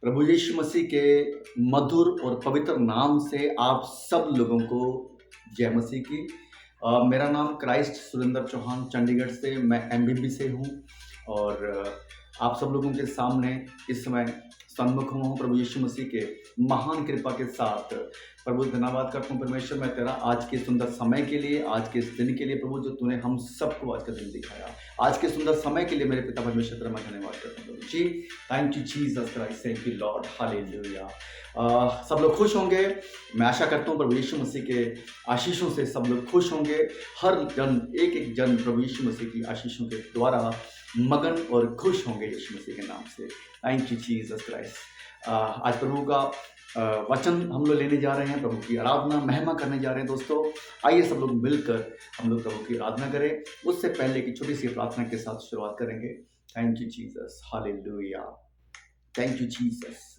प्रभु यीशु मसीह के मधुर और पवित्र नाम से आप सब लोगों को जय मसीह की। मेरा नाम क्राइस्ट सुरेंद्र चौहान चंडीगढ़ से, मैं एमबीबी से हूँ और आप सब लोगों के सामने इस समय सन्मुख हुआ हूँ प्रभु यीशु मसीह के महान कृपा के साथ। प्रभु धन्यवाद करता हूँ परमेश्वर, मैं तेरा आज के सुंदर समय के लिए, आज के इस दिन के लिए प्रभु, जो तूने हम सबको आज का दिन दिखाया, आज के सुंदर समय के लिए मेरे पिता परमेश्वर तेरा मैं धन्यवाद करता हूँ प्रभु जी। Thank you Jesus Christ, thank you lord, hallelujah. सब लोग खुश होंगे, मैं आशा करता हूँ प्रभु यीशु मसीह के आशीषों से सब लोग खुश होंगे। हर जन, एक एक जन प्रभु यीशु मसीह की आशीषों के द्वारा मगन और खुश होंगे यीशु मसीह के नाम से। Thank you Jesus Christ. आज प्रभु का वचन हम लोग लेने जा रहे हैं, प्रभु की आराधना महिमा करने जा रहे हैं। दोस्तों आइए सब लोग मिलकर हम लोग प्रभु की आराधना करें। उससे पहले की छोटी सी प्रार्थना के साथ शुरुआत करेंगे। Thank you Jesus, hallelujah. Thank you Jesus,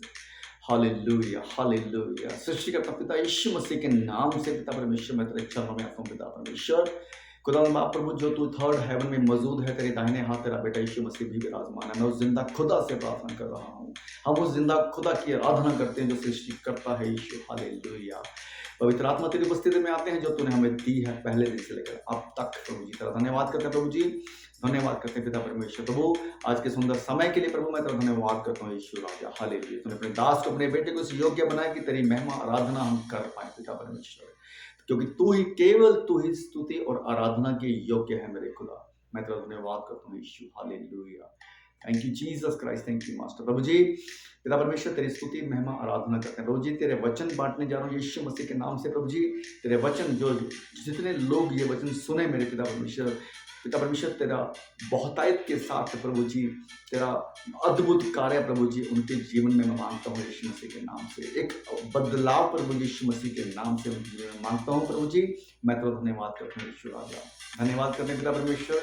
hallelujah hallelujah. सृष्टिकर्ता पिता यीशु मसीह के नाम से पिता परमेश्वर, मैं तेरे चरणों में आता हूँ पिता परमेश्वर। खुदावन बाप प्रभु, जो तू थर्ड हेवन में मौजूद है, तेरे दाहिने हाथ तेरा बेटा यीशु मसीह भी विराजमान है। मैं उस जिंदा खुदा से प्रार्थना कर रहा हूँ, हम उस जिंदा खुदा की आराधना करते हैं जो सृष्टि करता है यीशु। हालेलुया। पवित्र आत्मा तेरी उपस्थिति में आते हैं जो तूने हमें दी है पहले दिन से लेकर अब तक। प्रभु जी तेरा धन्यवाद करते हैं प्रभु जी, धन्यवाद करते हैं पिता परमेश्वर। प्रभु आज के सुंदर समय के लिए प्रभु मैं तेरा धन्यवाद करता हूँ यीशु राजा। हालेलुया। तूने अपने दास को, अपने बेटे को इस योग्य बनाया कि तेरी महिमा आराधना हम कर पाए पिता परमेश्वर, क्योंकि तू ही, केवल तू ही स्तुति और आराधना के योग्य है मेरे खुदा। मैं तेरा धन्यवाद करता हूँ Yeshu. Hallelujah. Thank you Jesus Christ, thank you master. प्रभु जी पिता परमेश्वर तेरी स्तुति महिमा आराधना करते हैं। प्रभु जी तेरे वचन बांटने जा रहा हूँ यीशु मसीह के नाम से। प्रभु जी तेरे वचन, जो जितने लोग ये वचन सुने मेरे पिता परमेश्वर, पिता परमेश्वर तेरा बहुतायत के साथ प्रभु जी तेरा अद्भुत कार्य प्रभु जी उनके जीवन में मैं मांगता हूँ यीशु मसीह के नाम से। एक बदलाव प्रभु यीशु मसीह के नाम से उनके जीवन में मांगता हूँ प्रभु जी। मैं तेरा धन्यवाद करता हूँ यीशु राजा। धन्यवाद करते हैं पिता परमेश्वर,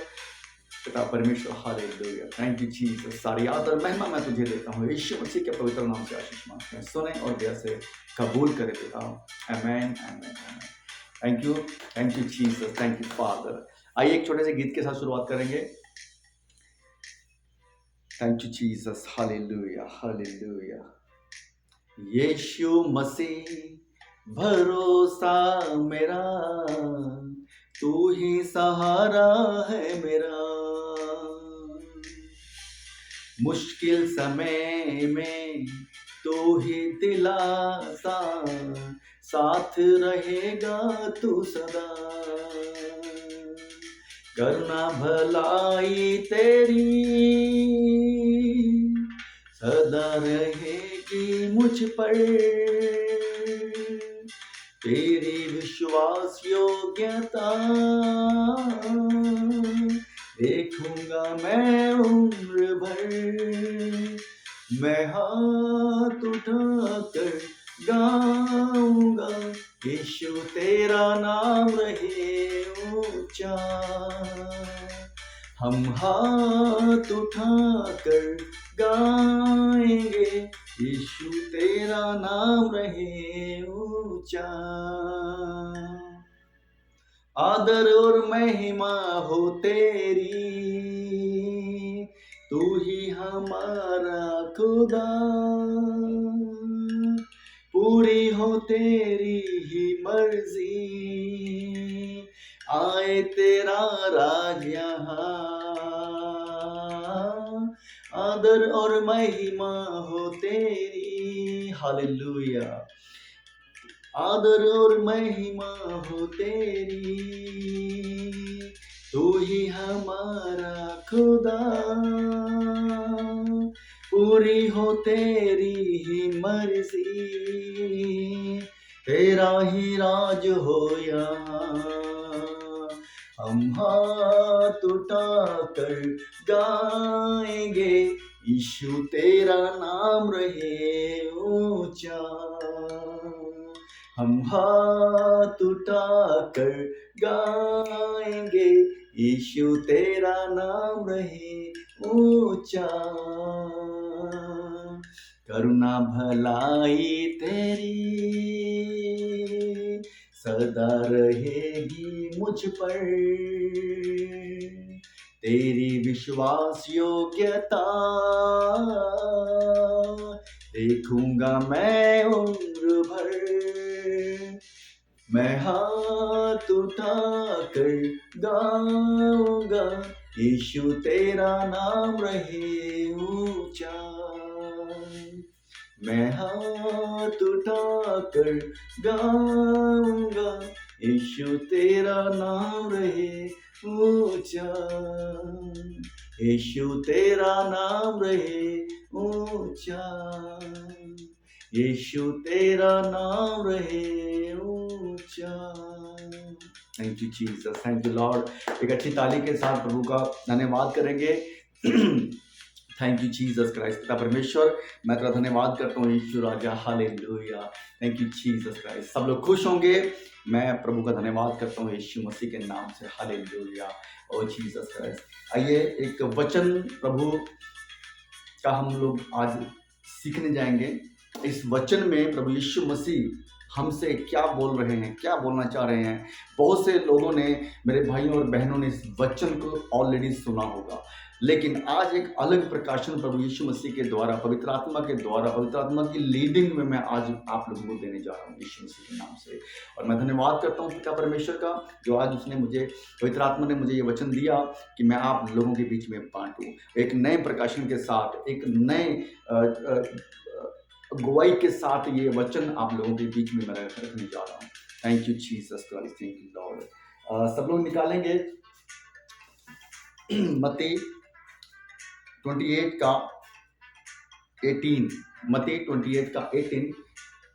पिता परमेश्वर। हालेलुया। Thank you Jesus. सारी आदर महिमा मैं तुझे देता हूँ यीशु मसीह के पवित्र नाम से आशीष मांगते हैं। सुने और दया से कबूल करे पिता। Amen amen amen. Thank you Jesus, thank you father. आइए एक छोटे से गीत के साथ शुरुआत करेंगे। Thank you Jesus, hallelujah hallelujah. Yeshu Masih भरोसा मेरा, तू ही सहारा है मेरा। मुश्किल समय में तू ही दिलासा, साथ रहेगा तू सदा। करुणा भलाई तेरी सदा रहेगी मुझ पर, तेरी विश्वास योग्यता देखूंगा मैं उम्र भर। मैं हाथ उठाकर गाऊंगा, यीशु तेरा नाम रहे ऊंचा। हम हाथ उठाकर गाएंगे, यीशु तेरा नाम रहे ऊंचा। आदर और महिमा हो तेरी, तू ही हमारा खुदा। पूरी हो तेरी ही मर्जी, आए तेरा राज यहाँ। आदर और महिमा हो तेरी, हालेलुया। आदर और महिमा हो तेरी, तू ही हमारा खुदा। पूरी हो तेरी ही मर्जी, तेरा ही राज हो यहाँ। हम हाथ उठाकर गाएंगे, यीशु तेरा नाम रहे ऊंचा। हम हाथ उठाकर गाएंगे, यीशु तेरा नाम रहे ऊंचा। करुणा भलाई तेरी सदा रहेगी मुझ पर, तेरी विश्वास योग्यता देखूंगा मैं उम्र भर, मैं हाथ उठाकर गाऊंगा, यीशु तेरा नाम रहे ऊंचा। मैं हाथ उठाकर गाऊंगा, यीशु तेरा नाम रहे ऊंचा, यीशु तेरा नाम रहे ऊंचा, यीशु तेरा नाम रहे ऊंचा। Thank you Jesus, thank you lord. एक अच्छी ताली के साथ प्रभु का धन्यवाद करेंगे। Thank you Jesus Christ. पिता परमेश्वर, मैं तेरा धन्यवाद करता हूँ यीशु राजा, hallelujah. Thank you Jesus Christ. सब लोग खुश होंगे। मैं प्रभु का धन्यवाद करता हूँ यीशु मसीह के नाम से, हालेलुया। ओ जीसस क्राइस्ट। आइए एक वचन प्रभु का हम लोग आज सीखने जाएंगे। इस वचन में प्रभु यीशु मसीह हमसे क्या बोल रहे हैं, क्या बोलना चाह रहे हैं। बहुत से लोगों ने, मेरे भाइयों और बहनों ने इस वचन को ऑलरेडी सुना होगा, लेकिन आज एक अलग प्रकाशन प्रभु यीशु मसीह के द्वारा, पवित्र आत्मा के द्वारा, पवित्र आत्मा की लीडिंग में मैं आज आप लोगों को देने जा रहा हूँ यीशु मसीह के नाम से। और मैं धन्यवाद करता हूँ पिता परमेश्वर का, जो आज उसने मुझे, पवित्र आत्मा ने मुझे ये वचन दिया कि मैं आप लोगों के बीच में बांटूँ, एक नए प्रकाशन के साथ, एक नए गवाही के साथ ये वचन आप लोगों के बीच में मैं रखने जा रहा हूँ। Thank you Jesus Christ, thank you Lord. सब लोग निकालेंगे मत्ती 28 का 18, मत्ती 28 का 18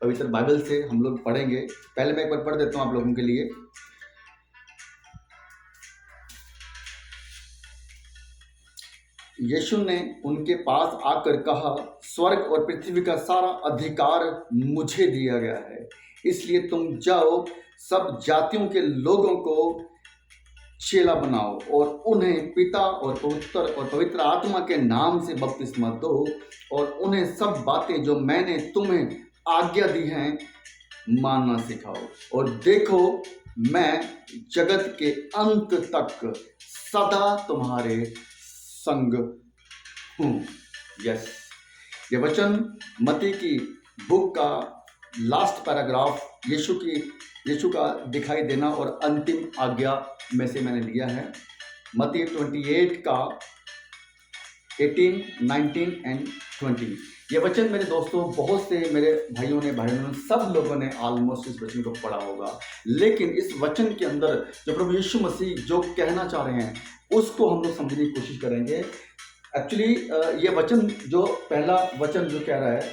पवित्र बाइबल से हम लोग पढ़ेंगे। पहले मैं एक बार पढ़ देता हूँ आप लोगों के लिए। यीशु ने उनके पास आकर कहा, स्वर्ग और पृथ्वी का सारा अधिकार मुझे दिया गया है, इसलिए तुम जाओ, सब जातियों के लोगों को चेला बनाओ और उन्हें पिता और पवित्र आत्मा के नाम से बपतिस्मा दो, और उन्हें सब बातें जो मैंने तुम्हें आज्ञा दी हैं मानना सिखाओ। और देखो, मैं जगत के अंत तक सदा तुम्हारे संग हूँ। यस, ये वचन मत्ती की बुक का लास्ट पैराग्राफ, यीशु का दिखाई देना और अंतिम आज्ञा में से मैंने लिया है। मत्ती 28 का 18, 19 एंड 20। ये वचन मेरे दोस्तों, बहुत से मेरे भाइयों ने, बहनों ने, सब लोगों ने ऑलमोस्ट इस वचन को पढ़ा होगा, लेकिन इस वचन के अंदर जो प्रभु यीशु मसीह जो कहना चाह रहे हैं उसको हम लोग समझने की कोशिश करेंगे। एक्चुअली ये वचन, जो पहला वचन जो कह रहा है,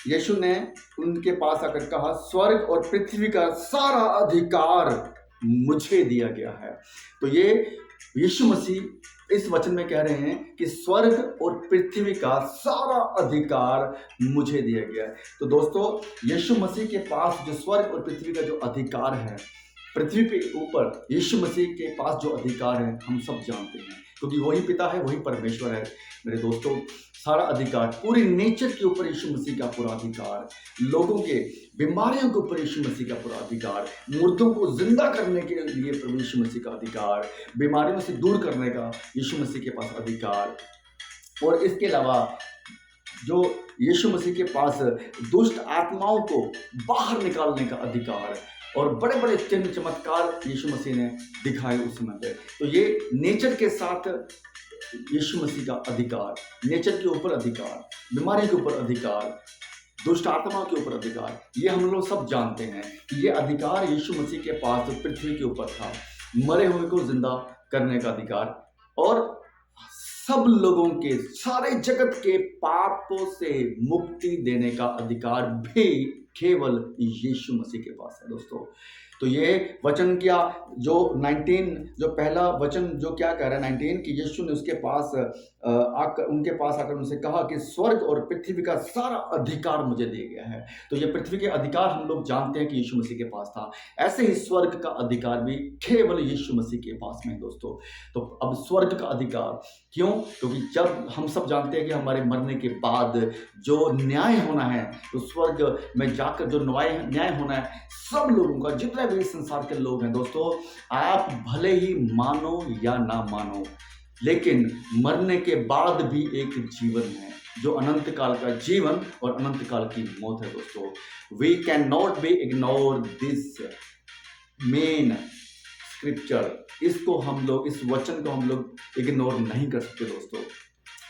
यीशु ने उनके पास आकर कहा, स्वर्ग और पृथ्वी का सारा अधिकार मुझे दिया गया है। तो ये यीशु मसीह इस वचन में कह रहे हैं कि स्वर्ग और पृथ्वी का सारा अधिकार मुझे दिया गया है। तो दोस्तों, यीशु मसीह के पास जो स्वर्ग और पृथ्वी का जो अधिकार है, पृथ्वी के ऊपर यीशु मसीह के पास जो अधिकार है, हम सब जानते हैं, क्योंकि वही पिता है, वही परमेश्वर है। मेरे दोस्तों, सारा अधिकार, पूरी नेचर के ऊपर यीशु मसीह का पूरा अधिकार, लोगों के बीमारियों के ऊपर यीशु मसीह का पूरा अधिकार, मुर्दों को जिंदा करने के लिए प्रभु यीशु मसीह का अधिकार, बीमारियों से दूर करने का यीशु मसीह के पास अधिकार, और इसके अलावा जो यीशु मसीह के पास दुष्ट आत्माओं को बाहर निकालने का अधिकार, और बड़े बड़े चिन्ह चमत्कार यीशु मसीह ने दिखाए उस समय पे। तो ये नेचर के साथ यीशु मसीह का अधिकार, नेचर के ऊपर अधिकार, बीमारी के ऊपर अधिकार, दुष्ट आत्मा के ऊपर अधिकार, ये हम लोग सब जानते हैं कि ये अधिकार यीशु मसीह के पास पृथ्वी के ऊपर था। मरे हुए को जिंदा करने का अधिकार, और सब लोगों के, सारे जगत के पापों से मुक्ति देने का अधिकार भी केवल यीशु मसीह के पास है दोस्तों। तो ये वचन क्या, जो 19, जो पहला वचन जो क्या कह रहा है 19, कि यीशु ने उसके पास उनके पास आकर उनसे कहा कि स्वर्ग और पृथ्वी का सारा अधिकार मुझे दिया गया है। तो ये पृथ्वी के अधिकार हम लोग जानते हैं कि यीशु मसीह के पास था, ऐसे ही स्वर्ग का अधिकार भी केवल यीशु मसीह के पास में है दोस्तों। तो अब स्वर्ग का अधिकार क्यों? क्योंकि जब हम सब जानते हैं कि हमारे मरने के बाद जो न्याय होना है, तो स्वर्ग में जाकर जो न्याय होना है सब लोगों का, जितने भी संसार के लोग हैं दोस्तों, आप भले ही मानो या ना मानो, लेकिन मरने के बाद भी एक जीवन है, जो अनंत काल का जीवन और अनंत काल की मौत है दोस्तों। We can not be ignore this main scripture. इसको हम लोग, इस वचन को हम लोग इग्नोर नहीं कर सकते दोस्तों।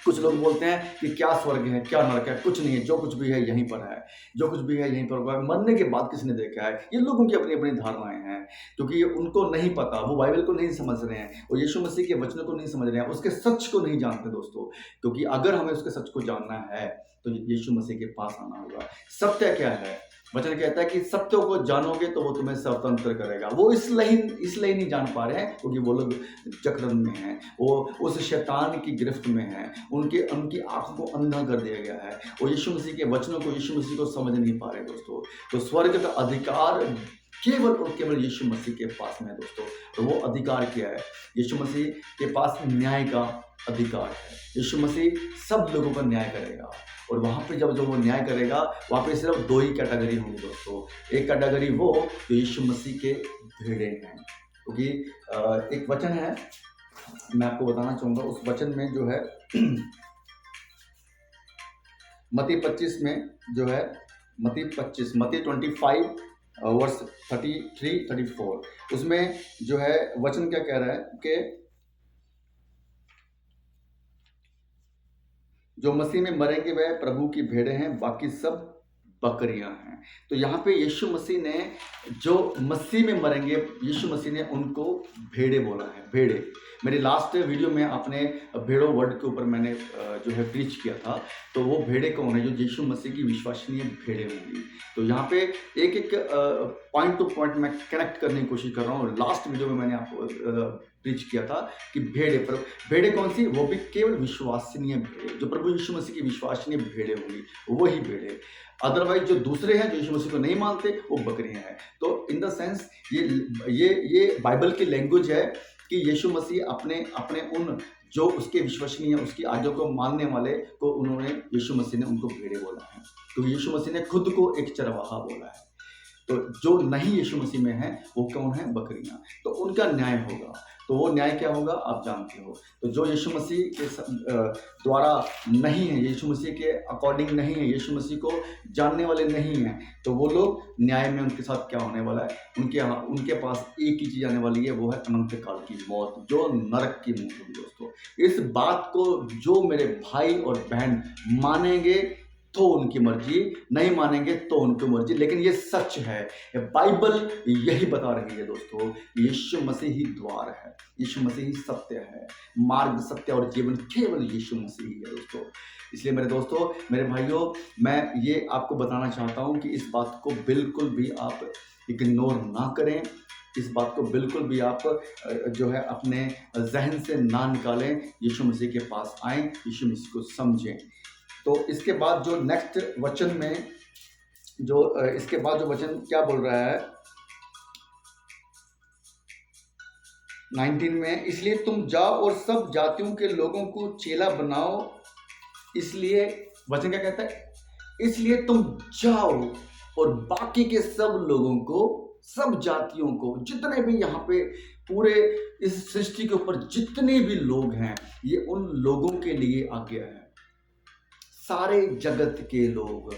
कुछ लोग बोलते हैं कि क्या स्वर्ग है, क्या नरक है, कुछ नहीं है, जो कुछ भी है यहीं पर है, जो कुछ भी है यहीं पर होगा, मरने के बाद किसने देखा है। ये लोगों की अपनी अपनी धारणाएं हैं, क्योंकि उनको नहीं पता, वो बाइबल को नहीं समझ रहे हैं, वो यीशु मसीह के वचनों को नहीं समझ रहे हैं, उसके सच को नहीं जानते दोस्तों। क्योंकि अगर हमें उसके सच को जानना है तो यीशु मसीह के पास आना होगा। सत्य क्या है? वचन कहता है कि सत्य को जानोगे तो वो तुम्हें स्वतंत्र करेगा। वो इसलिए नहीं जान पा रहे हैं क्योंकि वो लोग जकड़न में हैं, वो उस शैतान की गिरफ्त में हैं, उनकी आंखों को अंधा कर दिया गया है, वो यीशु मसीह के वचनों को, यीशु मसीह को समझ नहीं पा रहे दोस्तों। तो स्वर्ग का अधिकार केवल और केवल यीशु मसीह के पास में है दोस्तों। और वो अधिकार क्या है? यीशु मसीह के पास न्याय का अधिकार है। यीशु मसीह सब लोगों का न्याय करेगा, और वहाँ पे जब वो न्याय करेगा, वहाँ पे सिर्फ दो ही कैटेगरी होंगी दोस्तों। एक कैटेगरी वो जो यीशु मसीह के भेड़े हैं, क्योंकि एक वचन है, मैं आपको बताना चाहूँगा। उस वचन में जो है मत्ती 25 में जो है, मत्ती 25 वर्स 33-34, उसमें जो है वचन क्या कह रहा है कि जो मसीह में मरेंगे वह प्रभु की भेड़े हैं, बाकी सब बकरियां हैं। तो यहाँ पे यीशु मसीह ने, जो मसीह में मरेंगे, यीशु मसीह ने उनको भेड़े बोला है, भेड़े। मेरे लास्ट वीडियो में अपने भेड़ों वर्ड के ऊपर मैंने जो है प्रीच किया था। तो वो भेड़े कौन है? जो यीशु मसीह की विश्वसनीय भेड़े होंगी। तो यहाँ पे एक एक पॉइंट टू पॉइंट मैं कनेक्ट करने की कोशिश कर रहा हूँ। लास्ट वीडियो में मैंने आपको प्रीच किया था कि भेड़े कौन सी? वो भी केवल विश्वसनीय भेड़े, जो प्रभु यीशु मसीह की विश्वसनीय भेड़े होंगी, वही भेड़े। अदरवाइज जो दूसरे हैं, जो यीशु मसीह को नहीं मानते, वो बकरियां हैं। तो इन द सेंस ये बाइबल की लैंग्वेज है कि यीशु मसीह अपने उन जो उसके विश्वसनीय, उसकी आज्ञा को मानने वाले को उन्होंने, यीशु मसीह ने उनको भेड़े बोला है। तो यीशु मसीह ने खुद को एक चरवाहा बोला है। तो जो नहीं यीशु मसीह में है वो कौन है? बकरियां। तो उनका न्याय होगा। तो वो न्याय क्या होगा आप जानते हो। तो जो यीशु मसीह के द्वारा नहीं है, यीशु मसीह के अकॉर्डिंग नहीं है, यीशु मसीह को जानने वाले नहीं हैं, तो वो लोग न्याय में उनके साथ क्या होने वाला है? उनके पास एक ही चीज़ आने वाली है, वो है अनंत काल की मौत, जो नरक की मौत होगी दोस्तों। इस बात को जो मेरे भाई और बहन मानेंगे तो उनकी मर्जी, नहीं मानेंगे तो उनकी मर्जी, लेकिन ये सच है। बाइबल यही बता रही है दोस्तों। यीशु मसीह ही द्वार है, यीशु मसीह ही सत्य है, मार्ग, सत्य और जीवन केवल यीशु मसीह ही है दोस्तों। इसलिए मेरे दोस्तों, मेरे भाइयों, मैं ये आपको बताना चाहता हूँ कि इस बात को बिल्कुल भी आप इग्नोर ना करें। इस बात को बिल्कुल भी आप जो है अपने जहन से ना निकालें। यीशु मसीह के पास आएँ, यीशु मसीह को समझें। तो इसके बाद जो नेक्स्ट वचन में इसके बाद जो वचन क्या बोल रहा है 19 में, इसलिए तुम जाओ और सब जातियों के लोगों को चेला बनाओ। इसलिए वचन क्या कहता है? इसलिए तुम जाओ और बाकी के सब लोगों को, सब जातियों को, जितने भी यहाँ पे पूरे इस सृष्टि के ऊपर जितने भी लोग हैं, ये उन लोगों के लिए आज्ञा है, सारे जगत के लोग।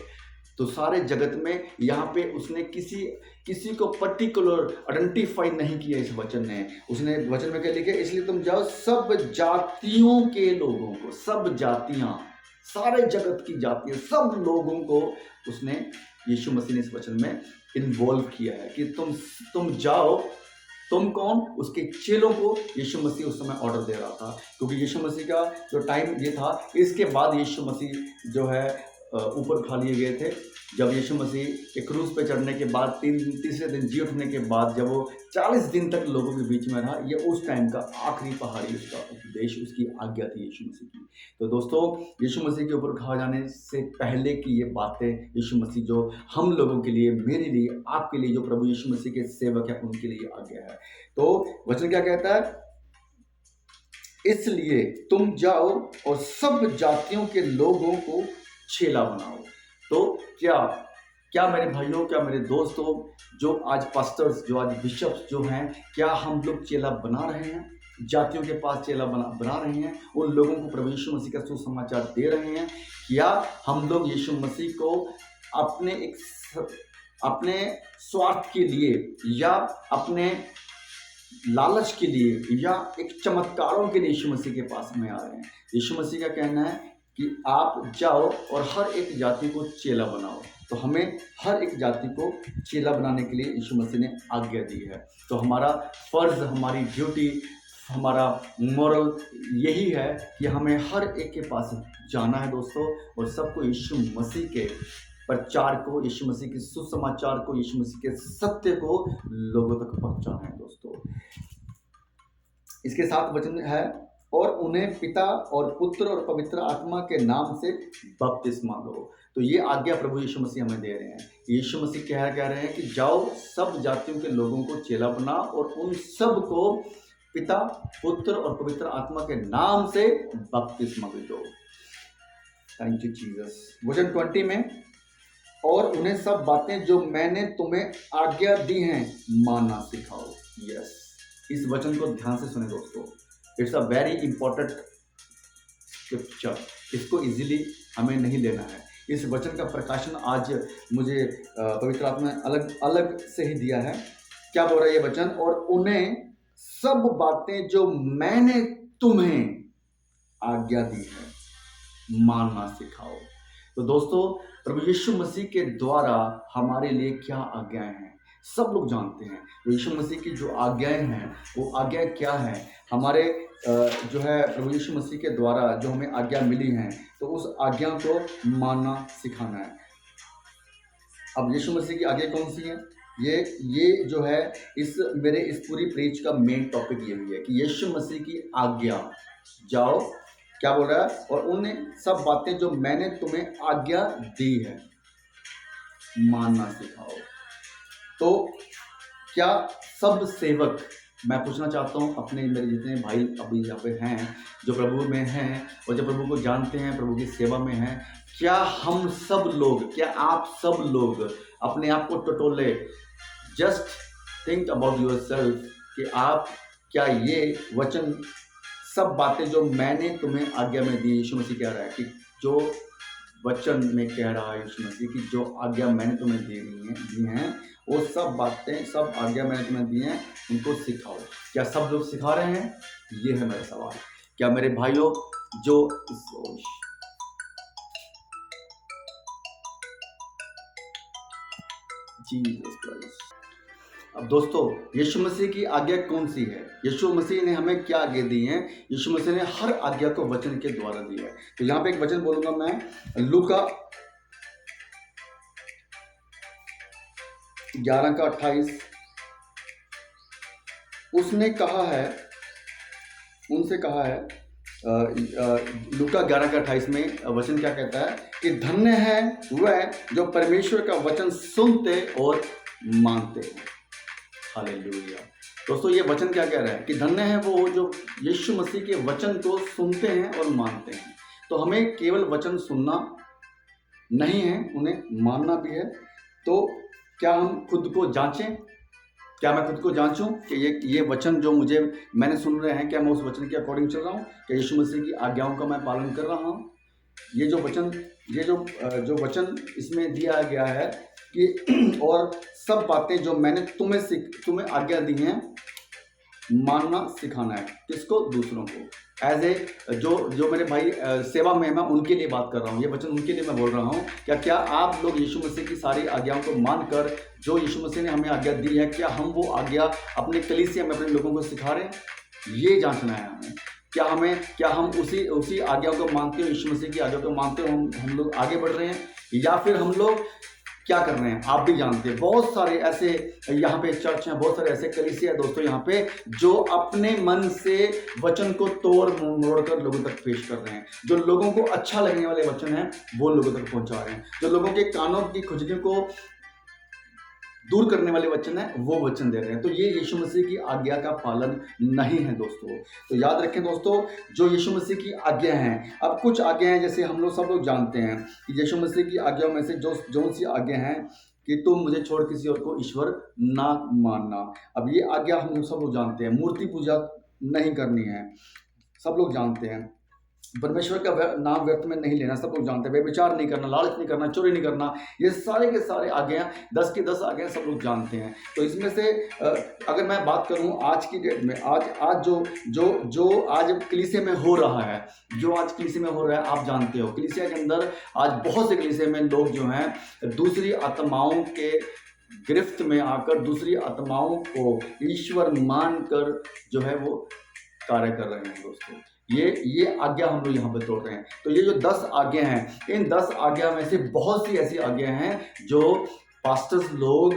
तो सारे जगत में यहाँ पे उसने किसी को पर्टिकुलर आइडेंटिफाई नहीं किया इस वचन ने। उसने वचन में क्या लिखा? इसलिए तुम जाओ सब जातियों के लोगों को, सब जातियां, सारे जगत की जातियां, सब लोगों को उसने, यीशु मसीह ने इस वचन में इन्वॉल्व किया है कि तुम जाओ। तुम कौन? उसके चेलों को यीशु मसीह उस समय ऑर्डर दे रहा था, क्योंकि यीशु मसीह का जो टाइम ये था, इसके बाद यीशु मसीह जो है ऊपर उठा लिए गए थे। जब यीशु मसीह एक क्रूस पे चढ़ने के बाद तीसरे दिन जी उठने के बाद जब वो 40 दिन तक लोगों के बीच में रहा, ये उस टाइम का आखिरी पहाड़ी उसका उपदेश, उसकी आज्ञा थी यीशु मसीह की। तो दोस्तों, यीशु मसीह के ऊपर उठाए जाने से पहले की ये बातें यीशु मसीह जो हम लोगों के लिए, मेरे लिए, आपके लिए, जो प्रभु यीशु मसीह के सेवक है, उनके लिए आज्ञा है। तो वचन क्या कहता है? इसलिए तुम जाओ और सब जातियों के लोगों को चेला बनाओ। तो क्या मेरे भाइयों, क्या मेरे दोस्तों, जो आज पास्टर्स, जो आज बिशप्स जो हैं, क्या हम लोग चेला बना रहे हैं? जातियों के पास चेला बना रहे हैं, उन लोगों को प्रभु यीशु मसीह का सुसमाचार दे रहे हैं। या हम लोग यीशु मसीह को अपने स्वार्थ के लिए या अपने लालच के लिए या एक चमत्कारों के लिए यीशु मसीह के पास में आ रहे हैं। यीशु मसीह का कहना है कि आप जाओ और हर एक जाति को चेला बनाओ। तो हमें हर एक जाति को चेला बनाने के लिए यीशु मसीह ने आज्ञा दी है। तो हमारा फर्ज, हमारी ड्यूटी, हमारा मोरल यही है कि हमें हर एक के पास जाना है दोस्तों, और सबको यीशु मसीह के प्रचार को, यीशु मसीह के सुसमाचार को, यीशु मसीह के सत्य को लोगों तक पहुंचाना है दोस्तों। इसके साथ वचन है, और उन्हें पिता और पुत्र और पवित्र आत्मा के नाम से बपतिस्मा दो। तो ये आज्ञा प्रभु यीशु मसीह हमें दे रहे हैं। यीशु मसीह कह रहे हैं कि जाओ, सब जातियों के लोगों को चेला बनाओ और उन सब को पिता, पुत्र और पवित्र आत्मा के नाम से बपतिस्मा दो। Thank you Jesus. वचन 20 में, और उन्हें सब बातें जो मैंने तुम्हें आज्ञा दी हैं मानना सिखाओ। यस, इस वचन को ध्यान से सुने दोस्तों। It's a very important scripture. इसको इजीली हमें नहीं लेना है। इस वचन का प्रकाशन आज मुझे पवित्र आत्मा ने अलग अलग से ही दिया है। क्या बोल रहा है ये वचन? और उन्हें सब बातें जो मैंने तुम्हें आज्ञा दी है मानना सिखाओ। तो दोस्तों, प्रभु यीशु मसीह के द्वारा हमारे लिए क्या आज्ञाएं हैं सब लोग जानते हैं। यीशु मसीह की जो आज्ञाएं हैं वो आज्ञाएं क्या हैं? हमारे जो है प्रभु यीशु मसीह के द्वारा जो हमें आज्ञा मिली हैं, तो उस आज्ञा को मानना सिखाना है। अब यीशु मसीह की आज्ञा कौन सी है? ये जो है मेरे इस पूरी प्रीच का मेन टॉपिक ये भी है कि यीशु मसीह की आज्ञा, जाओ, क्या बोल रहा है? और उन्हें सब बातें जो मैंने तुम्हें आज्ञा दी है मानना सिखाओ। तो क्या सब सेवक, मैं पूछना चाहता हूँ अपने मेरे जितने भाई अभी यहाँ पे हैं, जो प्रभु में हैं और जो प्रभु को जानते हैं, प्रभु की सेवा में हैं, क्या हम सब लोग, क्या आप सब लोग अपने आप को टटोले? जस्ट थिंक अबाउट योरसेल्फ कि आप क्या ये वचन, सब बातें जो मैंने तुम्हें आज्ञा में दी, यीशु मसीह कह रहा है कि जो वचन में कह रहा है यीशु मसीह की जो आज्ञा मैंने तुम्हें दी हैं वो सब बातें, सब आज्ञा मैंने तुम्हें दी हैं, उनको सिखाओ। क्या सब लोग सिखा रहे हैं? ये है मेरा सवाल। क्या मेरे भाइयों जो जीसस क्राइस्ट। अब दोस्तों, यीशु मसीह की आज्ञा कौन सी है? यीशु मसीह ने हमें क्या आज्ञा दी है? यीशु मसीह ने हर आज्ञा को वचन के द्वारा दी है। तो यहाँ पे एक वचन बोलूंगा मैं, लूका 11:28। उसने कहा है, उनसे कहा है, लूका 11:28 में वचन क्या कहता है कि धन्य है वह जो परमेश्वर का वचन सुनते और मानते हैं। हालेलुया। दोस्तों, ये वचन क्या कह रहा है कि धन्य है वो जो यीशु मसीह के वचन को सुनते हैं और मानते हैं। तो हमें केवल वचन सुनना नहीं है, उन्हें मानना भी है। तो क्या हम खुद को जांचें? क्या मैं खुद को जांचूं कि ये वचन जो मैंने सुन रहे हैं, क्या मैं उस वचन के अकॉर्डिंग चल रहा हूँ? क्या यीशु मसीह की आज्ञाओं का मैं पालन कर रहा हूँ? ये जो वचन इसमें दिया गया है कि और सब बातें जो मैंने तुम्हें आज्ञा दी हैं मानना सिखाना है। किसको? दूसरों को। एज ए जो मेरे भाई सेवा में, मैं उनके लिए बात कर रहा हूँ, ये वचन उनके लिए मैं बोल रहा हूँ। क्या आप लोग यीशु मसीह की सारी आज्ञाओं को मानकर, जो यीशु मसीह ने हमें आज्ञा दी है, क्या हम वो आज्ञा अपने कलीसिया में अपने लोगों को सिखा रहे हैं? ये जांचना है हमें। क्या हम उसी आज्ञाओं को मानते हो, यीशु मसीह की आज्ञा को मानते हो, हम लोग आगे बढ़ रहे हैं, या फिर हम लोग क्या कर रहे हैं? आप भी जानते हैं, बहुत सारे ऐसे यहाँ पे चर्च हैं, बहुत सारे ऐसे कलीसिया है दोस्तों यहाँ पे, जो अपने मन से वचन को तोड़ मरोड़ कर लोगों तक पेश कर रहे हैं। जो लोगों को अच्छा लगने वाले वचन हैं वो लोगों तक पहुंचा रहे हैं। जो लोगों के कानों की खुजली को दूर करने वाले वचन है वो वचन दे रहे हैं। तो ये यीशु मसीह की आज्ञा का पालन नहीं है दोस्तों। तो याद रखें दोस्तों, जो यीशु मसीह की आज्ञा हैं, अब कुछ आज्ञा हैं जैसे हम लोग सब लोग जानते हैं कि यीशु मसीह की आज्ञाओं में से जो सी आज्ञा हैं कि तुम मुझे छोड़ किसी और को ईश्वर ना मानना। अब ये आज्ञा हम लोग सब लोग जानते हैं। मूर्ति पूजा नहीं करनी है। सब लोग जानते हैं। परमेश्वर का नाम व्यर्थ में नहीं लेना, सब लोग जानते हैं। व्यभिचार नहीं करना, लालच नहीं करना, चोरी नहीं करना, ये सारे के सारे आज्ञा 10 की 10 आज्ञा सब लोग जानते हैं। तो इसमें से अगर मैं बात करूं आज की डेट में, आज जो आज कलीसिया में हो रहा है, जो आज कलीसिया में हो रहा है, आप जानते हो कलीसिया के अंदर आज बहुत से कलीसिया में लोग जो हैं दूसरी आत्माओं के गिरफ्त में आकर दूसरी आत्माओं को ईश्वर मानकर जो है वो कार्य कर रहे हैं दोस्तों। ये आज्ञा हम लोग यहाँ पे तोड़ रहे हैं। तो ये जो 10 आज्ञा हैं, इन 10 आज्ञा में से बहुत सी ऐसी आज्ञा हैं जो पास्टर्स लोग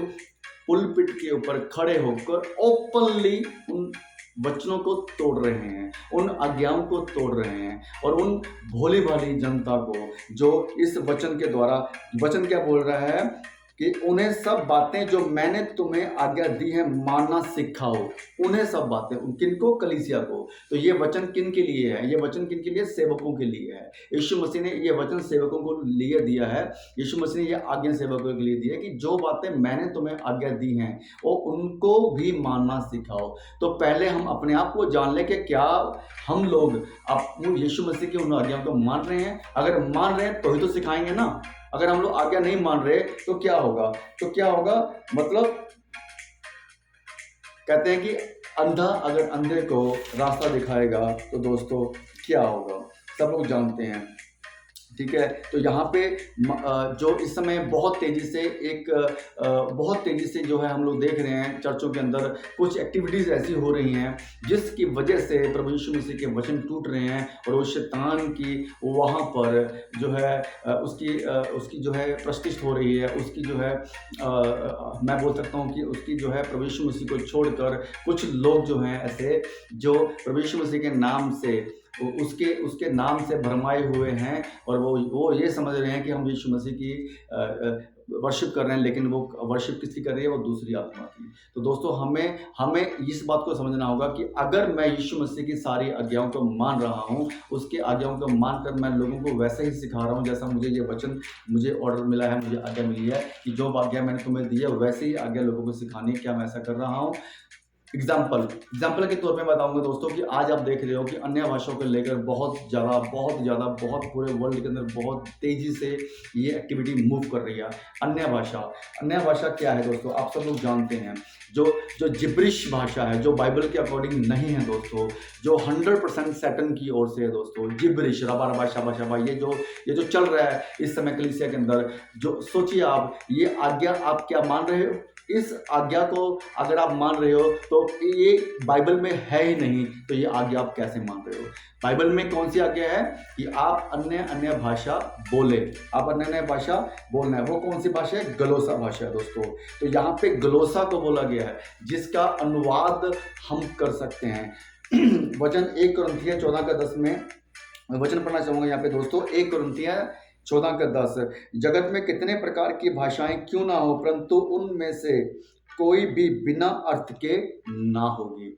पुलपिट के ऊपर खड़े होकर ओपनली उन वचनों को तोड़ रहे हैं, उन आज्ञाओं को तोड़ रहे हैं, और उन भोली भाली जनता को जो इस वचन के द्वारा, वचन क्या बोल रहा है कि उन्हें सब बातें जो मैंने तुम्हें आज्ञा दी है मानना सिखाओ। उन्हें सब बातें, किनको? कलीसिया को। तो ये वचन किन के लिए है? ये वचन किन के लिए? सेवकों के लिए है। यीशु मसीह ने ये वचन सेवकों को लिए दिया है। यीशु मसीह ने ये आज्ञा सेवकों के लिए दी है कि जो बातें मैंने तुम्हें आज्ञा दी हैं वो उनको भी मानना सिखाओ। तो पहले हम अपने आप को जान लें कि क्या हम लोग यीशु मसीह की उन आज्ञाओं को मान रहे हैं। अगर मान रहे हैं तो ही तो सिखाएंगे ना। अगर हम लोग आज्ञा नहीं मान रहे तो क्या होगा? मतलब कहते हैं कि अंधा अगर अंधे को रास्ता दिखाएगा तो दोस्तों क्या होगा? सब लोग जानते हैं, ठीक है। तो यहाँ पे जो इस समय बहुत तेज़ी से जो है हम लोग देख रहे हैं चर्चों के अंदर कुछ एक्टिविटीज़ ऐसी हो रही हैं जिसकी वजह से प्रभु यीशु मसीह के वचन टूट रहे हैं, और वो शैतान की वहाँ पर जो है उसकी जो है प्रतिष्ठा हो रही है, उसकी जो है मैं बोल सकता हूँ कि उसकी जो है प्रभु यीशु मसीह को छोड़कर कुछ लोग जो हैं ऐसे जो प्रभु यीशु मसीह के नाम से उसके नाम से भरमाए हुए हैं, और वो ये समझ रहे हैं कि हम यीशु मसीह की वर्शिप कर रहे हैं, लेकिन वो वर्शिप किसकी कर रही है? वो दूसरी आत्मा की। तो दोस्तों हमें इस बात को समझना होगा कि अगर मैं यीशु मसीह की सारी आज्ञाओं को मान रहा हूँ, उसके आज्ञाओं को मानकर मैं लोगों को वैसे ही सिखा रहा हूँ जैसा मुझे ये वचन, मुझे ऑर्डर मिला है, मुझे आज्ञा मिली है कि जो आज्ञा मैंने तुम्हें दी है वैसे ही आज्ञा लोगों को सिखानी है, क्या मैं ऐसा कर रहा हूँ? एग्जाम्पल के तौर पे बताऊंगा दोस्तों कि आज आप देख रहे हो कि अन्य भाषाओं को लेकर बहुत पूरे वर्ल्ड के अंदर बहुत तेजी से ये एक्टिविटी मूव कर रही है। अन्य भाषा क्या है दोस्तों? आप सब लोग जानते हैं, जो जिब्रिश भाषा है, जो बाइबल के अकॉर्डिंग नहीं है दोस्तों, जो 100% सैटन की ओर से है दोस्तों। जिब्रिश, रबा रबा शाबा शाबा, ये जो चल रहा है इस समय कलीसिया के अंदर, जो सोचिए आप, ये आज्ञा आप क्या मान रहे हो? इस आज्ञा को अगर आप मान रहे हो तो ये बाइबल में है ही नहीं, तो ये आज्ञा आप कैसे मान रहे हो? बाइबल में कौन सी आज्ञा है कि आप अन्य भाषा बोले, आप अन्य भाषा बोलना है। वो कौन सी भाषा है? गलोसा भाषा है दोस्तों। तो यहाँ पे गलोसा को बोला गया है, जिसका अनुवाद हम कर सकते हैं। वचन 1 कुरिन्थियों 14:10 में वचन पढ़ना चाहूंगा यहाँ पे दोस्तों। 1 कुरिन्थियों 14:10, जगत में कितने प्रकार की भाषाएं क्यों ना हो, परंतु उनमें से कोई भी बिना अर्थ के ना होगी।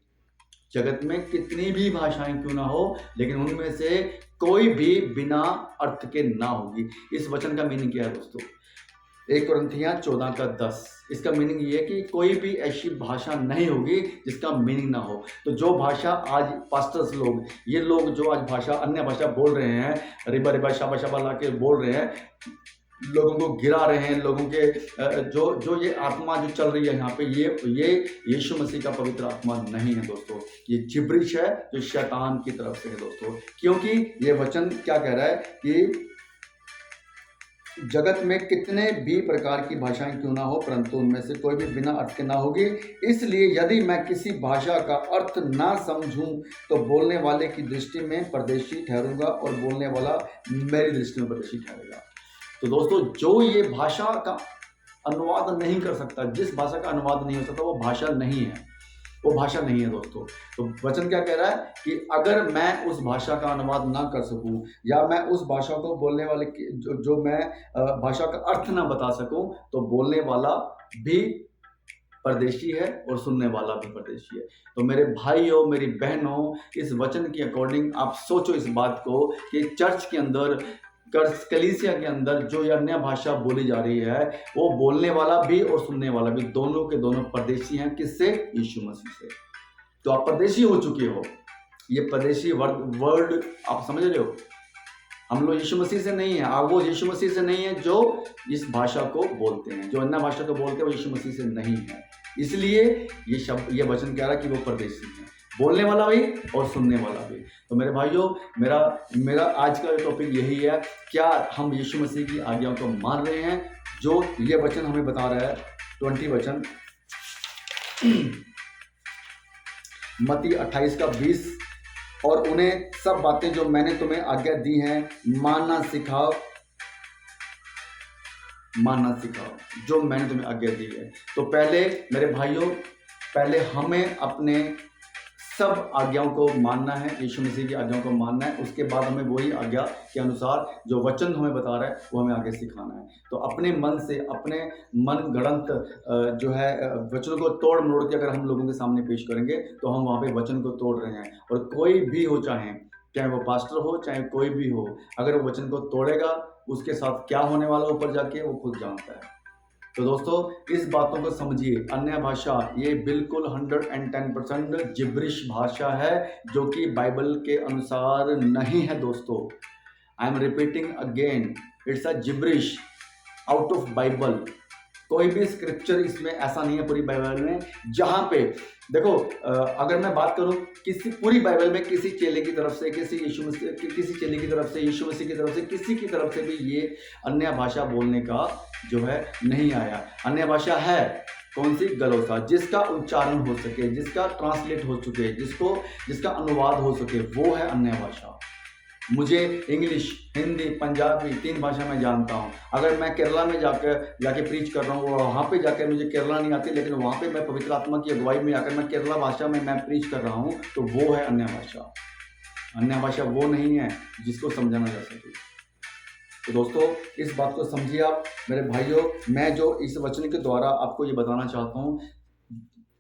जगत में कितनी भी भाषाएं क्यों ना हो, लेकिन उनमें से कोई भी बिना अर्थ के ना होगी। इस वचन का मीनिंग क्या है दोस्तों? 1 कुरिन्थियों 14:10, इसका मीनिंग ये है कि कोई भी ऐसी भाषा नहीं होगी जिसका मीनिंग ना हो। तो जो भाषा आज पास्टर्स लोग, ये लोग जो आज अन्य भाषा बोल रहे हैं, रिबा रिबा शाबा शाबा ला के बोल रहे हैं, लोगों को गिरा रहे हैं, लोगों के जो ये आत्मा जो चल रही है यहाँ पे, ये यीशु मसीह का पवित्र आत्मा नहीं है दोस्तों। ये जिब्रिश है जो शैतान की तरफ से है दोस्तों। क्योंकि ये वचन क्या कह रहा है कि जगत में कितने भी प्रकार की भाषाएं क्यों ना हो, परंतु उनमें से कोई भी बिना अर्थ के ना होगी। इसलिए यदि मैं किसी भाषा का अर्थ ना समझूं तो बोलने वाले की दृष्टि में परदेशी ठहरूंगा, और बोलने वाला मेरी दृष्टि में परदेशी ठहरेगा। तो दोस्तों, जो ये भाषा का अनुवाद नहीं कर सकता, जिस भाषा का अनुवाद नहीं हो सकता, वो भाषा नहीं है, वो भाषा नहीं है दोस्तों। तो वचन क्या कह रहा है कि अगर मैं उस भाषा का अनुवाद ना कर सकूं, या मैं उस भाषा को बोलने वाले की जो मैं भाषा का अर्थ ना बता सकूं, तो बोलने वाला भी परदेशी है और सुनने वाला भी परदेशी है। तो मेरे भाइयों, मेरी बहनों, इस वचन के अकॉर्डिंग आप सोचो इस बात को कि चर्च के अंदर, कलीसिया के अंदर जो अन्य भाषा बोली जा रही है, वो बोलने वाला भी और सुनने वाला भी, दोनों के दोनों परदेशी हैं। किससे? यीशु मसीह से। तो आप परदेशी हो चुके हो। ये परदेशी वर्ड आप समझ रहे हो। हम लोग यीशु मसीह से नहीं है, आप वो यीशु मसीह से नहीं है जो इस भाषा को बोलते हैं, जो अन्य भाषा को बोलते हैं वो यीशु मसीह से नहीं है। इसलिए ये वचन कह रहा है कि वो परदेशी है, बोलने वाला भी और सुनने वाला भी। तो मेरे भाइयों, मेरा आज का टॉपिक यही है, क्या हम यीशु मसीह की आज्ञाओं को मान रहे हैं जो ये वचन हमें बता रहा है। 20 वचन मत्ती 28:20, और उन्हें सब बातें जो मैंने तुम्हें आज्ञा दी हैं मानना सिखाओ, जो मैंने तुम्हें आज्ञा दी है। तो पहले मेरे भाइयों, पहले हमें अपने सब आज्ञाओं को मानना है, यीशु मसीह की आज्ञाओं को मानना है। उसके बाद हमें वही आज्ञा के अनुसार जो वचन हमें बता रहा है वो हमें आगे सिखाना है। तो अपने मन से, अपने मन गढ़ंत जो है वचनों को तोड़ मरोड़ के अगर हम लोगों के सामने पेश करेंगे तो हम वहाँ पे वचन को तोड़ रहे हैं। और कोई भी हो, चाहे वो पास्टर हो, चाहे कोई भी हो, अगर वो वचन को तोड़ेगा उसके साथ क्या होने वाला ऊपर जाके वो खुद जानता है। तो दोस्तों, इस बातों को समझिए। अन्य भाषा ये बिल्कुल 110% जिब्रिश भाषा है जो कि बाइबल के अनुसार नहीं है दोस्तों। I am repeating again, it's a gibberish out of Bible. कोई भी स्क्रिप्चर इसमें ऐसा नहीं है पूरी बाइबल में जहाँ पे देखो, अगर मैं बात करूँ पूरी बाइबल में किसी चेले की तरफ से, किसी चेले की तरफ से, यीशु मसीह की तरफ से, किसी की तरफ से भी ये अन्य भाषा बोलने का जो है नहीं आया। अन्य भाषा है कौन सी? गलोसा, जिसका उच्चारण हो सके, जिसका ट्रांसलेट हो चुके, जिसका अनुवाद हो सके, वो है अन्य भाषा। मुझे इंग्लिश, हिंदी, पंजाबी 3 भाषा मैं जानता हूँ। अगर मैं केरला में जाके प्रीच कर रहा हूँ, वहाँ पे जाकर मुझे केरला नहीं आती, लेकिन वहाँ पे मैं पवित्र आत्मा की अगुवाई में आकर मैं केरला भाषा में मैं प्रीच कर रहा हूँ, तो वो है अन्य भाषा। अन्य भाषा वो नहीं है जिसको समझाना जा सके। तो दोस्तों, इस बात को समझिए आप मेरे भाइयों। मैं जो इस वचन के द्वारा आपको ये बताना चाहता हूँ,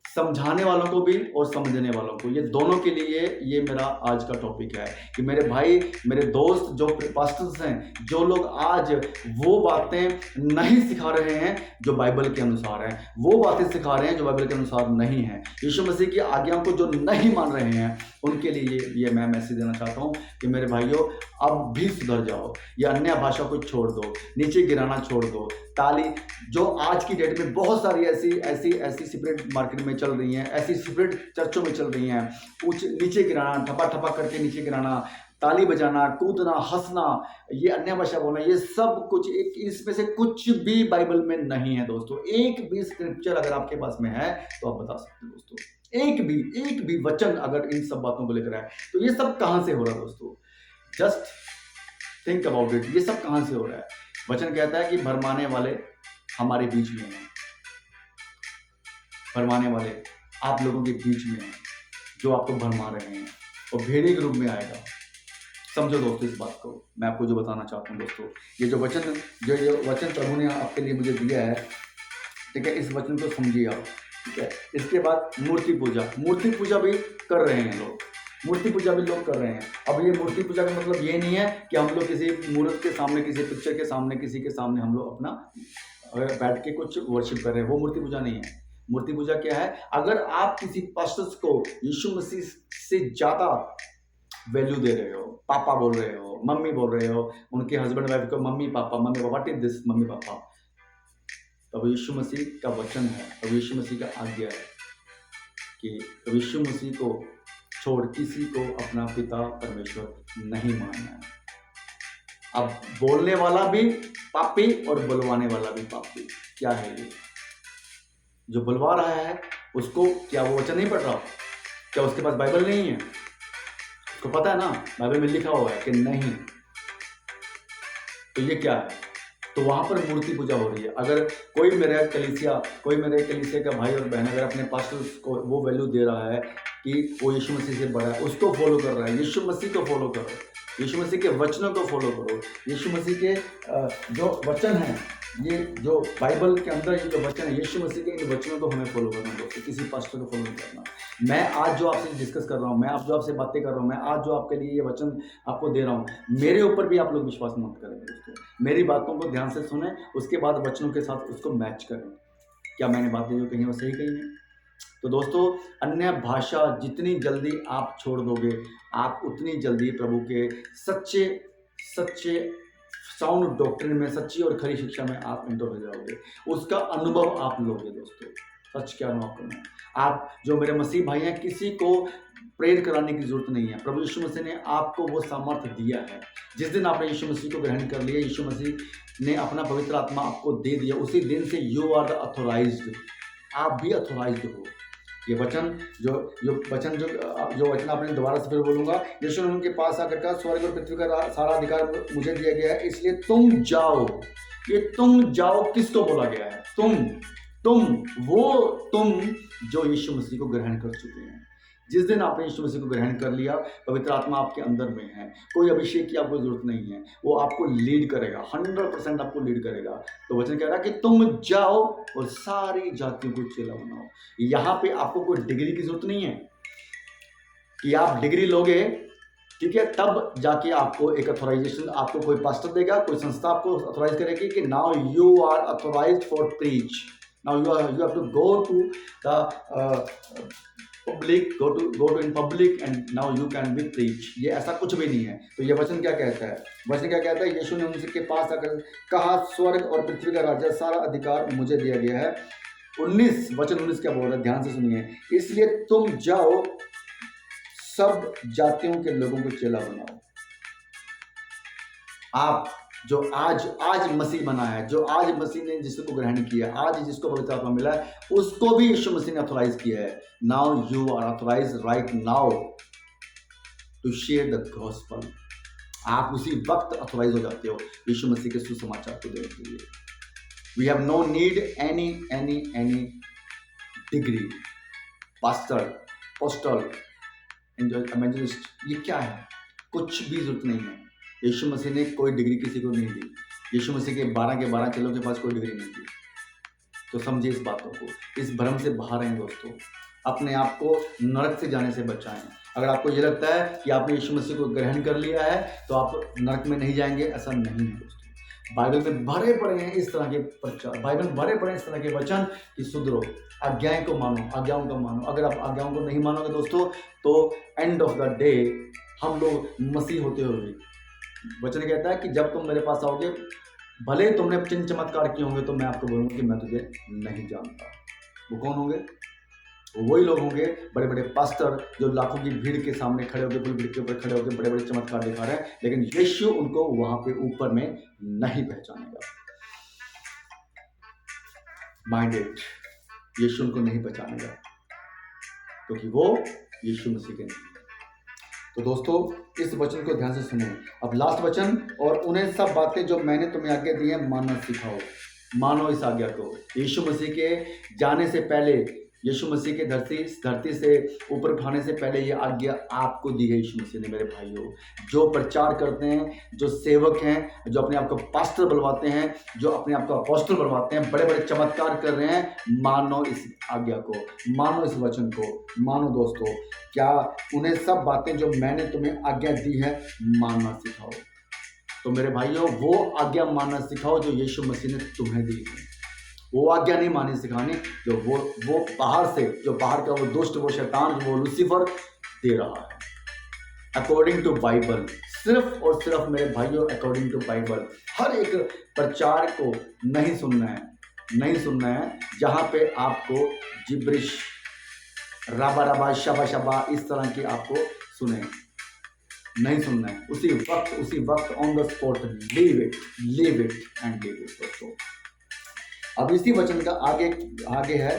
समझाने वालों को भी और समझने वालों को, ये दोनों के लिए ये मेरा आज का टॉपिक है कि मेरे भाई, मेरे दोस्त जो पास्टर्स हैं, जो लोग आज वो बातें नहीं सिखा रहे हैं जो बाइबल के अनुसार है, वो बातें सिखा रहे हैं जो बाइबल के अनुसार नहीं है, यीशु मसीह की आज्ञाओं को जो नहीं मान रहे हैं, उनके लिए ये मैं मैसेज देना चाहता हूँ कि मेरे भाइयों, अब भी सुधर जाओ। ये अन्य भाषा को छोड़ दो, नीचे गिराना छोड़ दो। ताली जो आज की डेट में बहुत सारी ऐसी स्पिरिट मार्केट में चल रही हैं, ऐसी स्पिरिट चर्चों में चल रही हैं, नीचे गिराना, ठपा ठपा करके नीचे गिराना, ताली बजाना, कूदना, हंसना, ये अन्य भाषा बोलना, ये सब कुछ इसमें से कुछ भी बाइबल में नहीं है दोस्तों। एक भी स्क्रिप्चर अगर आपके पास में है तो आप बता सकते हैं दोस्तों। एक भी वचन अगर इन सब बातों को लेकर है तो ये सब कहां से हो रहा है दोस्तों? Just think about it. ये सब कहां से हो रहा है? वचन कहता है कि भरमाने वाले हमारे बीच में हैं, भरमाने वाले आप लोगों के बीच में हैं जो आपको भरमा रहे हैं, और भेड़िए के रूप में आएगा। समझो दोस्तों इस बात को, मैं आपको जो बताना चाहता हूँ दोस्तों, ये जो वचन प्रभु ने आपके लिए मुझे दिया है, ठीक है, इस वचन को समझिए आप, ठीक है। इसके बाद मूर्ति पूजा भी कर रहे हैं लोग, मूर्ति पूजा भी लोग कर रहे हैं। अब ये मूर्ति पूजा का मतलब ये नहीं है कि हम लोग किसी मूर्त के सामने, किसी पिक्चर के सामने, किसी के सामने हम लोग अपना बैठ के कुछ वर्शिप कर रहे हैं, वो मूर्ति पूजा नहीं है। मूर्ति पूजा क्या है? अगर आप किसी पास्टर्स को यीशु मसीह से ज़्यादा वैल्यू दे रहे हो, पापा बोल रहे हो, मम्मी बोल रहे हो, उनके हस्बैंड वाइफ को mummy papa, what is this mummy papa, तब यीशु मसीह का वचन है, तब यीशु मसीह का आज्ञा है कि यीशु मसीह को छोड़ किसी को अपना पिता परमेश्वर नहीं मानना है। अब बोलने वाला भी पापी और बुलवाने वाला भी पापी। क्या है ये? जो बुलवा रहा है उसको क्या वो वचन नहीं पढ़ रहा? क्या उसके पास बाइबल नहीं है? उसको पता है ना बाइबल में लिखा हुआ है कि नहीं। तो ये क्या है? तो वहां पर मूर्ति पूजा हो रही है। अगर कोई मेरे कलीसिया का भाई और बहन अगर अपने पास्टर को वो वैल्यू दे रहा है कि वो यीशु मसीह से बड़ा है, उसको फॉलो कर रहा है, यीशु मसीह को फॉलो करो, यीशु मसीह के वचनों को फॉलो करो, यीशु मसीह के जो वचन हैं, ये जो बाइबल के अंदर ये जो वचन है, यीशु मसीह के इन वचनों को हमें फॉलो करना दोस्तों, किसी पास्टर को फॉलो नहीं करना। मैं आज जो आपसे डिस्कस कर रहा हूँ, मैं आज जो आपसे बातें कर रहा हूँ, मैं आज जो आपके लिए ये वचन आपको दे रहा हूँ, मेरे ऊपर भी आप लोग विश्वास मत करें दोस्तों। मेरी बातों को ध्यान से सुने, उसके बाद वचनों के साथ उसको मैच करें। क्या मैंने बातें जो कही वो सही कही है? तो दोस्तों, अन्य भाषा जितनी जल्दी आप छोड़ दोगे, आप उतनी जल्दी प्रभु के सच्चे सच्चे साउंड डॉक्ट्रिन में, सच्ची और खरी शिक्षा में आप एंटर हो जाओगे। उसका अनुभव आप लोगे दोस्तों। सच क्या अनुभव करना है आप, जो मेरे मसीह भाई हैं, किसी को प्रेरित कराने की जरूरत नहीं है। प्रभु यीशु मसीह ने आपको वो सामर्थ्य दिया है। जिस दिन आपने यीशु मसीह को ग्रहण कर लिया, यीशु मसीह ने अपना पवित्र आत्मा आपको दे दिया, उसी दिन से यू आर द अथोराइज्ड। आप भी अथोराइज्ड हो। ये वचन जो वचन आपने, दोबारा से फिर बोलूंगा, यीशु ने उनके पास आकर कहा, स्वर्ग और पृथ्वी का सारा अधिकार मुझे दिया गया है, इसलिए तुम जाओ। ये तुम जाओ किसको बोला गया है? तुम जो यीशु मसीह को ग्रहण कर चुके हैं। जिस दिन आपने यीशु मसीह को ग्रहण कर लिया, पवित्र आत्मा आपके अंदर में है, कोई अभिषेक की आपको जरूरत नहीं है। वो आपको लीड करेगा, 100% आपको लीड करेगा। तो वचन कह रहा है कि तुम जाओ और सारी जातियों को चेला बनाओ। यहाँ पे आपको कोई डिग्री की जरूरत नहीं है कि आप डिग्री लोगे, ठीक है, तब जाके आपको एक अथोराइजेशन, आपको कोई पास्टर देगा, कोई संस्था आपको अथोराइज करेगी कि now you are authorised for preach, now you have to go to the public, go to in public and now you can be preach। ये ऐसा कुछ भी नहीं है। तो ये वचन क्या कहता है? वचन क्या कहता है? यीशु ने उनके पास आकर कहा, स्वर्ग और पृथ्वी का राज्य सारा अधिकार मुझे दिया गया है। 19 क्या बोल रहा है? ध्यान से सुनिए। इसलिए तुम जाओ, सब जातियों के लोगों को चेला बनाओ। आप जो आज मसीह बना है, जो आज मसीह ने जिसको ग्रहण किया, आज जिसको पवित्र आत्मा मिला है, उसको भी यीशु मसीह ने अथोराइज किया है। Now you are authorise right now to share the gospel. आप उसी वक्त अथोराइज हो जाते हो यीशु मसीह के सुसमाचार को देने के लिए। We have no need any degree, pastor, postal, evangelist, ये क्या है? कुछ भी जरूरत नहीं है। यीशु मसीह ने कोई डिग्री किसी को नहीं दी। यीशु मसीह के 12 चेलों के पास कोई डिग्री नहीं थी। तो समझिए इस बातों को, इस भ्रम से बाहर रहें दोस्तों। अपने आप को नरक से जाने से बचाएं। अगर आपको ये लगता है कि आपने यीशु मसीह को ग्रहण कर लिया है तो आप नरक में नहीं जाएंगे, ऐसा नहीं है दोस्तों। बाइबल में भरे पड़े हैं इस तरह के प्रचार, बाइबल में भरे पड़े हैं इस तरह के वचन कि सुधरो, आज्ञाएं को मानो, आज्ञाओं को मानो। अगर आप आज्ञाओं को नहीं मानोगे दोस्तों, तो एंड ऑफ द डे हम लोग मसीह होते हुए, वचन कहता है कि जब तुम मेरे पास आओगे, भले तुमने चिन्ह चमत्कार किए होंगे, तो मैं आपको बोलूंगा कि मैं तुझे नहीं जानता। वो कौन होंगे? वो वही लोग होंगे, बड़े बड़े पास्टर, जो लाखों की भीड़ के सामने खड़े होकर, पुल के ऊपर खड़े होकर बड़े बड़े चमत्कार दिखा रहे हैं, लेकिन यीशु उनको वहां पे ऊपर में नहीं पहचानेगा। माइंडेड, यीशु उनको नहीं पहचानेगा, क्योंकि वो यीशु मसीह के नहीं। तो दोस्तों, इस वचन को ध्यान से सुनो। अब लास्ट वचन, और उन्हें सब बातें जो मैंने तुम्हें आज्ञा दी है मानना सिखाओ। मानो इस आज्ञा को। यीशु मसीह के जाने से पहले, यीशु मसीह के धरती से ऊपर उठाने से पहले ये आज्ञा आपको दी है यीशु मसीह ने। मेरे भाइयों, जो प्रचार करते हैं, जो सेवक हैं, जो अपने आप को पास्टर बुलवाते हैं, जो अपने आप को अपोस्टल बुलवाते हैं, बड़े बड़े चमत्कार कर रहे हैं, मानो इस आज्ञा को, मानो इस वचन को, मानो दोस्तों। क्या उन्हें सब बातें जो मैंने तुम्हें आज्ञा दी है मानना सिखाओ। तो मेरे भाइयों, वो आज्ञा मानना सिखाओ जो यीशु मसीह ने तुम्हें दी है। वो आज्ञा नहीं मानी सिखानी जो वो बाहर से, जो बाहर का वो दुष्ट, वो शैतान, वो लूसीफर दे रहा है। अकॉर्डिंग टू बाइबल, सिर्फ और सिर्फ मेरे भाइयों, अकॉर्डिंग टू बाइबल। हर एक प्रचार को नहीं सुनना है जहाँ पे आपको जिब्रिश, राबा राबा, शबा शबा, इस तरह की आपको सुने, नहीं सुनना है। उसी वक्त on the spot leave it and leave it दोस्तों। अब इसी वचन का आगे है,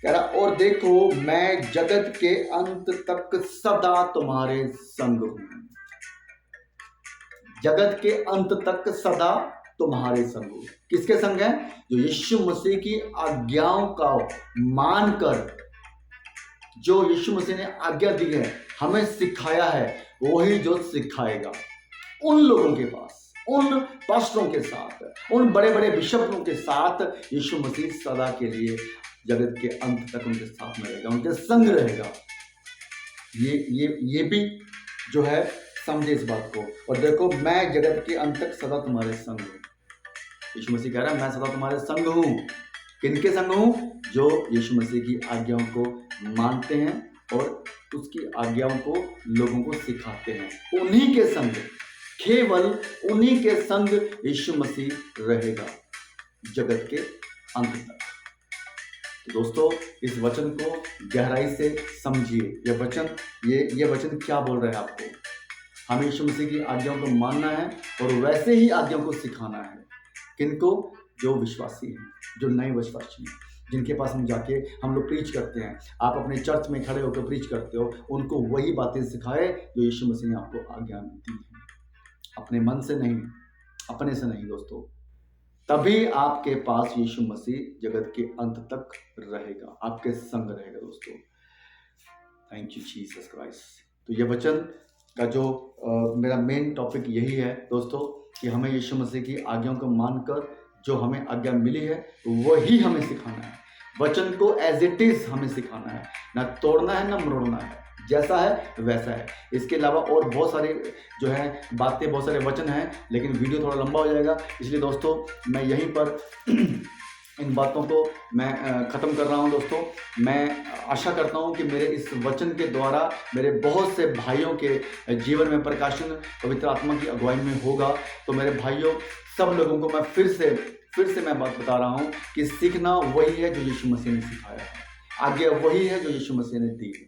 कह रहा, और देखो मैं जगत के अंत तक सदा तुम्हारे संग हूं। जगत के अंत तक सदा तुम्हारे संग हूं। किसके संग है? जो यीशु मसीह की आज्ञाओं का मानकर, जो यीशु मसीह ने आज्ञा दी है, हमें सिखाया है, वही जो सिखाएगा उन लोगों के पास, उन पास्टरों के साथ, उन बड़े बड़े बिशपों के साथ यीशु मसीह सदा के लिए जगत के अंत तक उनके साथ में रहेगा, उनके संग रहेगा। ये भी जो है, समझे इस बात को। और देखो मैं जगत के अंत तक सदा तुम्हारे संग हूं। यीशु मसीह कह रहा है मैं सदा तुम्हारे संग हूं। किनके संग हूँ? जो यीशु मसीह की आज्ञाओं को मानते हैं और उसकी आज्ञाओं को लोगों को सिखाते हैं। उन्हीं के संग, केवल उन्हीं के संग यीशु मसीह रहेगा जगत के अंत तक। तो दोस्तों, इस वचन को गहराई से समझिए। ये वचन क्या बोल रहा है आपको? हमें यीशु मसीह की आज्ञाओं को मानना है और वैसे ही आज्ञाओं को सिखाना है। किनको? जो विश्वासी हैं, जो नए विश्वासी हैं, जिनके पास हम जाके हम लोग प्रीच करते हैं। आप अपने चर्च में खड़े होकर प्रीच करते हो, उनको वही बातें सिखाए जो यीशु मसीह ने आपको आज्ञा दी है। अपने मन से नहीं, अपने से नहीं दोस्तों। तभी आपके पास यीशु मसीह जगत के अंत तक रहेगा, आपके संग रहेगा दोस्तों। Thank you Jesus Christ. तो ये वचन का जो मेरा मेन टॉपिक यही है दोस्तों, कि हमें यीशु मसीह की आज्ञाओं को मानकर जो हमें आज्ञा मिली है वही हमें सिखाना है। वचन को एज इट इज हमें सिखाना है, ना तोड़ना है ना मरोड़ना है, जैसा है वैसा है। इसके अलावा और बहुत सारे जो है बातें, बहुत सारे वचन हैं, लेकिन वीडियो थोड़ा लंबा हो जाएगा, इसलिए दोस्तों मैं यहीं पर इन बातों को मैं ख़त्म कर रहा हूं दोस्तों। मैं आशा करता हूं कि मेरे इस वचन के द्वारा मेरे बहुत से भाइयों के जीवन में प्रकाशन पवित्र आत्मा की अगुवाई में होगा। तो मेरे भाइयों, सब लोगों को मैं फिर से मैं बात बता रहा हूं कि सीखना वही है जो यीशु मसीह ने सिखाया है, आज्ञा वही है जो यीशु मसीह ने दी है।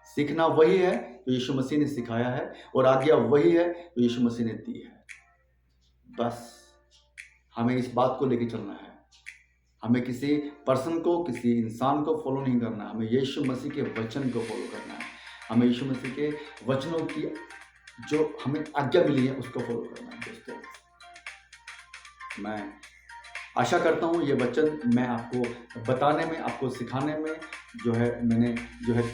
सीखना वही है जो यीशु मसीह ने सिखाया है और आज्ञा वही है जो यीशु मसीह ने दी है। बस हमें इस बात को लेकर चलना है। हमें किसी पर्सन को, किसी इंसान को फॉलो नहीं करना है, हमें यीशु मसीह के वचन को फॉलो करना है। हमें यीशु मसीह के वचनों की जो हमें आज्ञा मिली है उसको फॉलो करना है दोस्तों। मैं आशा करता हूँ ये वचन मैं आपको बताने में, आपको सिखाने में जो है मैंने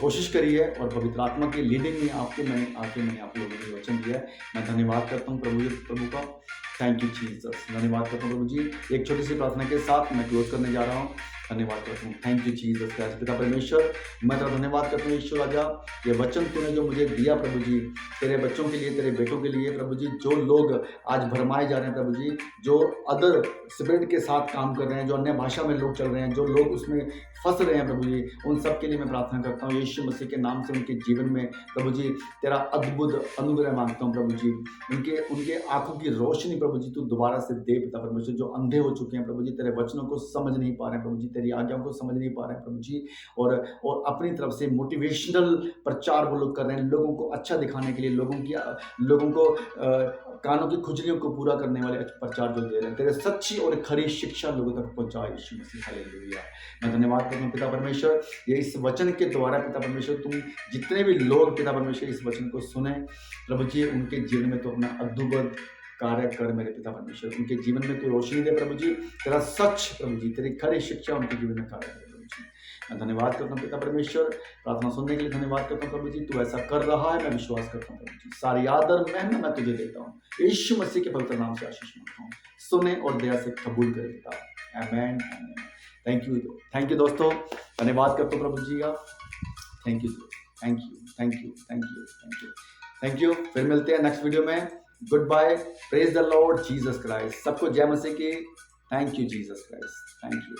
कोशिश करी है, और पवित्र आत्मा की लीडिंग में मैंने आप लोगों को वचन दिया है। मैं धन्यवाद करता हूँ प्रभु का। Thank you Jesus. धन्यवाद करता हूँ प्रभु जी। एक छोटी सी प्रार्थना के साथ मैं क्लोज करने जा रहा हूँ। धन्यवाद करता हूँ। Thank you Jesus Christ. पिता परमेश्वर, मैं तेरा धन्यवाद करता हूँ ईश्वर राजा, ये वचन तूने जो मुझे दिया प्रभु जी, तेरे बच्चों के लिए, तेरे बेटों के लिए प्रभु जी, जो लोग आज भरमाए जा रहे हैं प्रभु जी, जो अदर स्पिरिट के साथ काम कर रहे हैं, जो अन्य भाषा में लोग चल रहे हैं, जो लोग उसमें फंस रहे हैं प्रभु जी, उन सब के लिए मैं प्रार्थना करता हूँ यीशु मसीह के नाम से। उनके जीवन में प्रभु जी तेरा अद्भुत अनुग्रह मांगता हूँ प्रभु जी। उनके आंखों की रोशनी प्रभु जी तू दोबारा से दे पिता परमेश्वर। जो अंधे हो चुके हैं प्रभु जी, तेरे वचनों को समझ नहीं पा रहे हैं प्रभु जी, तेरी आज्ञाओं को समझ नहीं पा रहे हैं प्रभु जी, और अपनी तरफ से मोटिवेशनल प्रचार वो लोग कर रहे हैं, लोगों को अच्छा दिखाने के लिए, लोगों को कानों की खुजलियों को पूरा करने वाले प्रचार जो दे रहे हैं, तेरे सच्ची और खरी शिक्षा लोगों तक पहुंचाए यीशु मसीह। हालेलुया। मैं धन्यवाद करता हूँ पिता परमेश्वर, ये इस वचन के द्वारा पिता परमेश्वर, तुम जितने भी लोग पिता परमेश्वर इस वचन को सुने प्रभु जी, उनके जीवन में तो अपना अद्भुत कार्य कर मेरे पिता परमेश्वर। उनके जीवन में तू रोशनी दे प्रभु जी, तेरा सच प्रभु जी, तेरी खरी शिक्षा उनके जीवन में कार्य करे प्रभु जी। मैं धन्यवाद करता हूँ पिता परमेश्वर, प्रार्थना सुनने के लिए धन्यवाद करता हूँ प्रभु जी। तू ऐसा कर रहा है, मैं विश्वास करता हूँ प्रभु जी। सारी आदर महिमा मैं तुझे देता हूँ, यीशु मसीह के पवित्र नाम से आशीष मांगता हूँ। सुने और दया से कबूल करे पिता। आमीन। थैंक यू दोस्तों। धन्यवाद करता हूँ प्रभु जी का। Thank you. फिर मिलते हैं नेक्स्ट वीडियो में। Goodbye. Praise the Lord Jesus Christ. सबको जय मसीह की। Thank you Jesus Christ. Thank you.